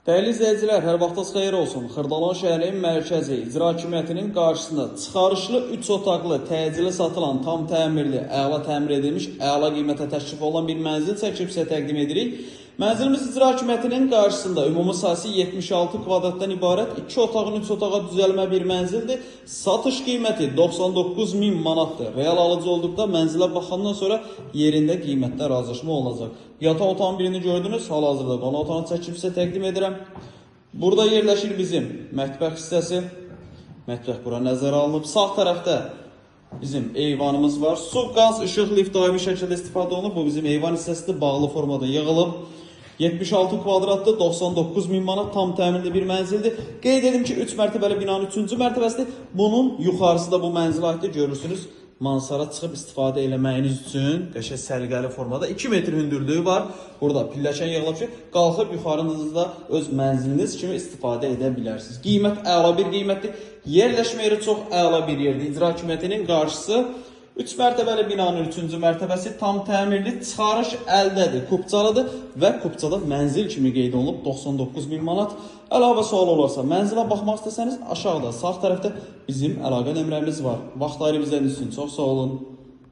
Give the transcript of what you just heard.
Dəyərli izləyicilər, hər vaxtınız xeyir olsun. Xırdalan şəhərinin mərkəzi icra hakimiyyətinin qarşısında çıxarışlı 3 otaqlı, təcili satılan, tam təmirli, əla təmir edilmiş, əla qiymətə təklif olan bir mənzil çəkib sizə təqdim edirik. Mənzilimiz icra hakimiyyətinin qarşısında ümumi sahəsi 76 kvadratdan ibarət 2 otağın 3 otağa düzəlmə bir mənzildir. Satış qiyməti 99.000 manatdır. Real alıcı olduqda mənzilə baxandan sonra yerində qiymətdə razılaşma olacaq. Yataq otağın birini gördünüz, hal-hazırda qonaq otağını çəkib sizə təqdim edirəm. Burada yerləşir bizim mətbəx hissəsi. Mətbəx bura nəzərə alınıb. Sağ tərəfdə bizim eyvanımız var. Su, qaz, işıq, lift daimi şəkildə istifadə olunub. Bu bizim eyvan hissəsidir, bağlı formada yığılıb. 76 kvadratlı, 99.000 manat tam təmirli bir mənzildir. Qeyd edim ki, 3 mərtəbəli binanın 3-cü mərtəbəsidir. Bunun yuxarısı da bu mənzilə aiddir. Görürsünüz, mansara çıxıb istifadə eləməyiniz üçün qəşəng səliqəli formada 2 metr hündürlüyü var. Burada pilləkən yığılıb ki, qalxıb yuxarınızda öz mənziliniz kimi istifadə edə bilərsiniz. Qiymət əla bir qiymətdir. Yerləşmə yeri çox əla bir yerdir. İcra hakimiyyətinin qarşısı 3 mərtəbəli binanın 3-cü mərtəbəsi tam təmirli, çıxarış əldədir, kupçalıdır və kupçada mənzil kimi qeyd olunub 99.000 manat. Əlavə sual olarsa, mənzilə baxmaq istəsəniz aşağıda sağ tərəfdə bizim əlaqə nömrəmiz var. Vaxt ayırıb izlədiyiniz üçün çox sağ olun.